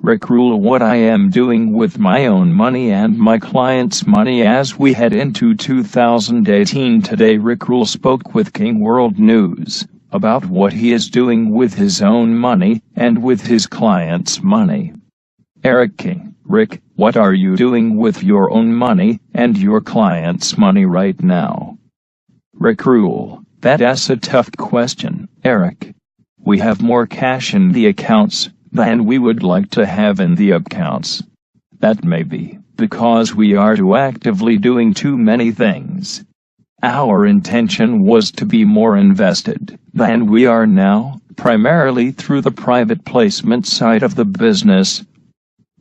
Rickroll what I am doing with my own money and my clients' money as we head into 2018. Today Rickroll spoke with King World News about what he is doing with his own money and with his clients' money. Eric King: Rick, what are you doing with your own money and your clients' money right now? Rickroll: that's a tough question, Eric. We have more cash in the accounts than we would like to have in the accounts. That may be because we are too actively doing too many things. Our intention was to be more invested than we are now, primarily through the private placement side of the business.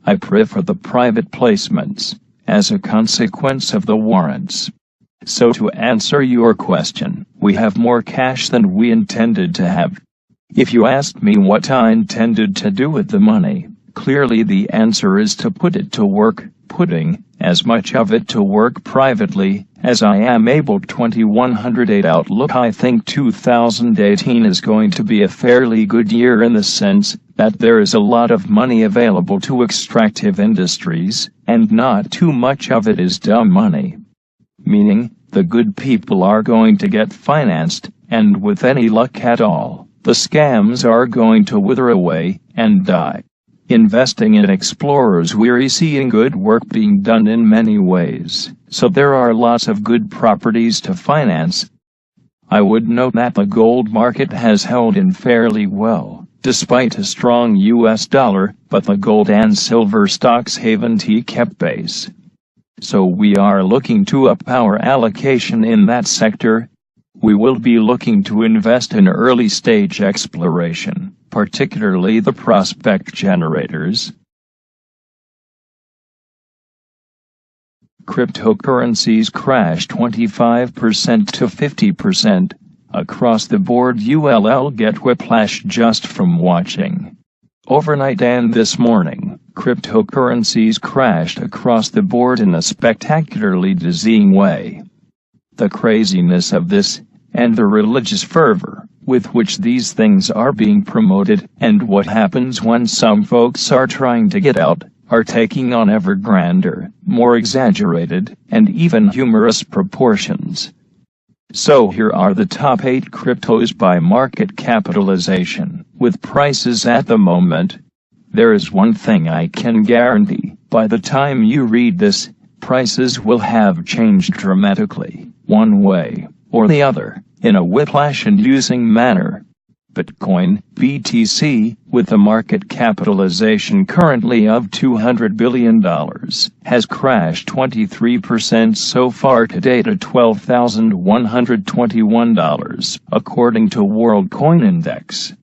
I prefer the private placements as a consequence of the warrants. So to answer your question, we have more cash than we intended to have. If you asked me what I intended to do with the money, clearly the answer is to put it to work, putting as much of it to work privately as I am able. 2108 Outlook: I think 2018 is going to be a fairly good year in the sense that there is a lot of money available to extractive industries, and not too much of it is dumb money. Meaning, the good people are going to get financed, and with any luck at all, the scams are going to wither away and die. Investing in explorers, we're seeing good work being done in many ways, so there are lots of good properties to finance. I would note that the gold market has held in fairly well, despite a strong US dollar, but the gold and silver stocks haven't kept pace. So we are looking to up our allocation in that sector. We will be looking to invest in early-stage exploration, particularly the prospect generators. Cryptocurrencies crashed 25% to 50% across the board. You'll get whiplash just from watching. Overnight and this morning, cryptocurrencies crashed across the board in a spectacularly dizzying way. The craziness of this, and the religious fervor with which these things are being promoted, and what happens when some folks are trying to get out, are taking on ever grander, more exaggerated, and even humorous proportions. So here are the top 8 cryptos by market capitalization, with prices at the moment. There is one thing I can guarantee: by the time you read this, prices will have changed dramatically, one way or the other, in a whiplash-inducing manner. Bitcoin, BTC, with a market capitalization currently of $200 billion, has crashed 23% so far today to $12,121, according to World Coin Index.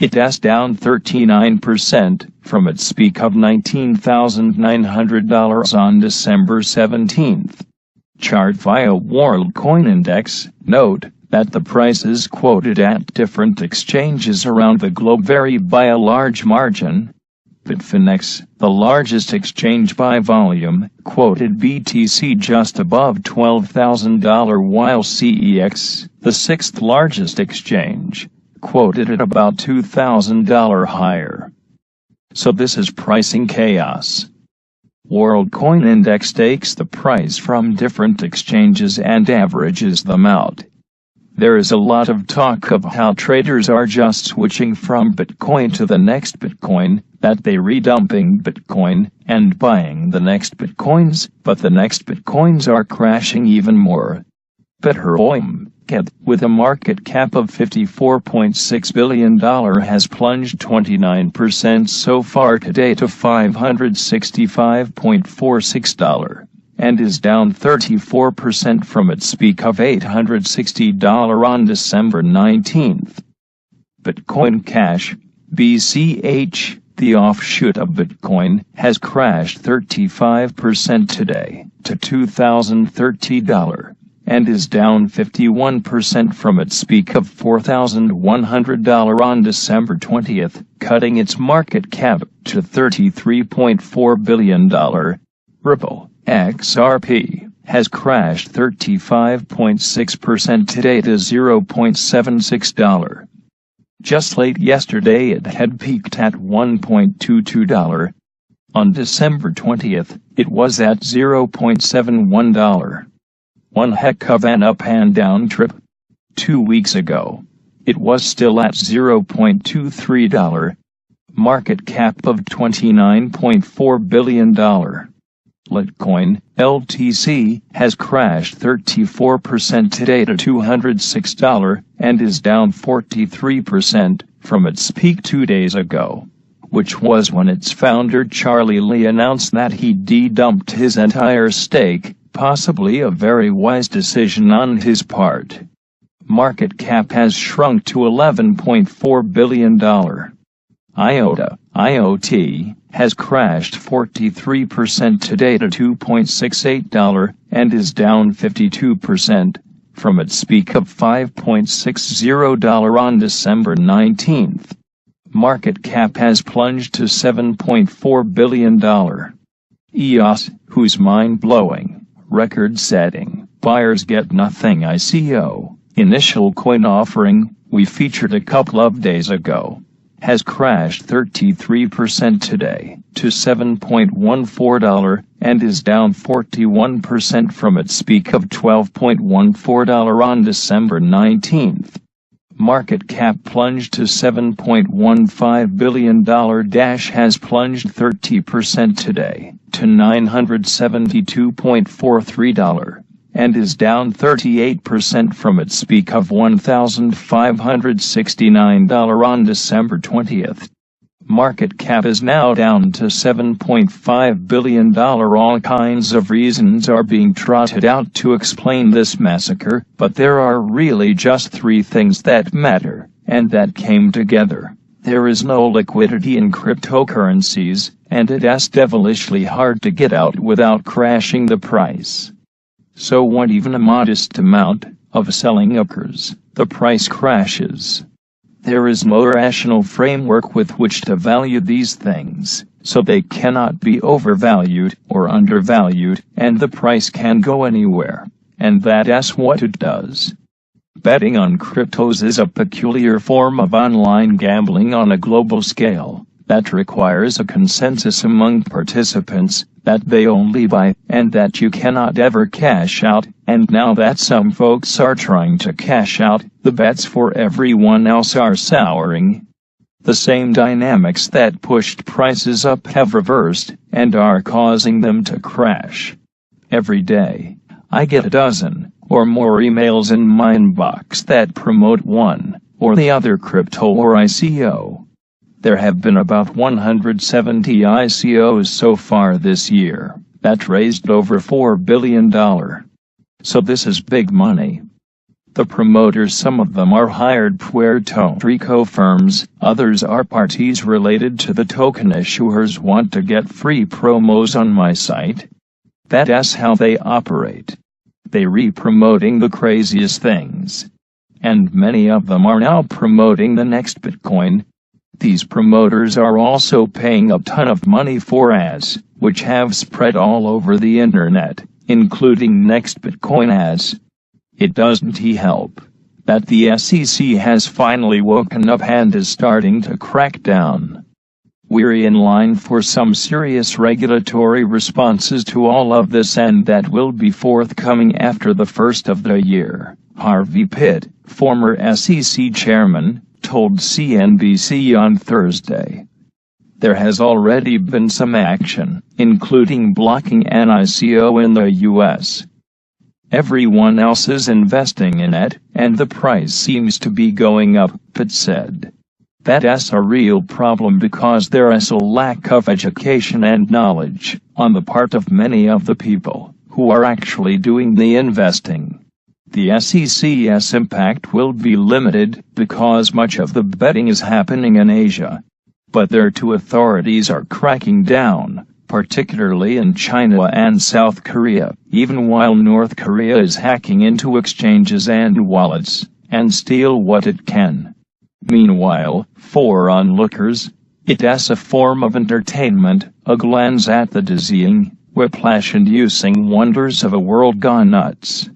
It is down 39% from its peak of $19,900 on December 17th. Chart via World Coin Index. Note that the prices quoted at different exchanges around the globe vary by a large margin. Bitfinex, the largest exchange by volume, quoted BTC just above $12,000, while CEX, the 6th largest exchange, quoted it about $2,000 higher. So this is pricing chaos. World Coin Index takes the price from different exchanges and averages them out. There is a lot of talk of how traders are just switching from Bitcoin to the next Bitcoin, that they redumping Bitcoin and buying the next Bitcoins, but the next Bitcoins are crashing even more. Bitcoin, with a market cap of $54.6 billion, has plunged 29% so far today to $565.46, and is down 34% from its peak of $860 on December 19th. Bitcoin Cash, BCH, the offshoot of Bitcoin, has crashed 35% today to $2,030, and is down 51% from its peak of $4,100 on December 20th, cutting its market cap to $33.4 billion. Ripple, XRP, has crashed 35.6% today to $0.76. Just late yesterday it had peaked at $1.22, On December 20th, it was at $0.71. One heck of an up and down trip. 2 weeks ago, it was still at $0.23. Market cap of $29.4 billion. Litecoin, LTC, has crashed 34% today to $206 and is down 43% from its peak 2 days ago, which was when its founder Charlie Lee announced that he de-dumped his entire stake, possibly a very wise decision on his part. Market cap has shrunk to $11.4 billion. IOTA, IoT, has crashed 43% today to $2.68 and is down 52% from its peak of $5.60 on December 19th. Market cap has plunged to $7.4 billion. EOS, whose mind-blowing, record-setting, buyers get nothing ICO, initial coin offering, we featured a couple of days ago, has crashed 33% today to $7.14 and is down 41% from its peak of $12.14 on December 19th. Market cap plunged to $7.15 billion. Dash has plunged 30% today to $972.43 and is down 38% from its peak of $1,569 on December 20th. Market cap is now down to $7.5 billion. All kinds of reasons are being trotted out to explain this massacre, but there are really just three things that matter, and that came together. There is no liquidity in cryptocurrencies, and it's devilishly hard to get out without crashing the price. So when even a modest amount of selling occurs, the price crashes. There is no rational framework with which to value these things, so they cannot be overvalued or undervalued, and the price can go anywhere, and that's what it does. Betting on cryptos is a peculiar form of online gambling on a global scale that requires a consensus among participants that they only buy and that you cannot ever cash out, and now that some folks are trying to cash out, the bets for everyone else are souring. The same dynamics that pushed prices up have reversed and are causing them to crash. Every day, I get a dozen or more emails in my inbox that promote one or the other crypto or ICO. There have been about 170 ICOs so far this year that raised over $4 billion. So this is big money. The promoters, some of them are hired Puerto Rico firms, others are parties related to the token issuers want to get free promos on my site. That's how they operate. They re-promoting the craziest things. And many of them are now promoting the next Bitcoin. These promoters are also paying a ton of money for ads, which have spread all over the internet, including Next Bitcoin ads. It doesn't help that the SEC has finally woken up and is starting to crack down. We're in line for some serious regulatory responses to all of this, and that will be forthcoming after the first of the year, Harvey Pitt, former SEC chairman, told CNBC on Thursday. There has already been some action, including blocking an ICO in the U.S. Everyone else is investing in it, and the price seems to be going up, Pitt said. That's a real problem because there is a lack of education and knowledge on the part of many of the people who are actually doing the investing. The SEC's impact will be limited because much of the betting is happening in Asia. But their two authorities are cracking down, particularly in China and South Korea, even while North Korea is hacking into exchanges and wallets, and steal what it can. Meanwhile, for onlookers, it's a form of entertainment, a glance at the dizzying, whiplash-inducing wonders of a world gone nuts.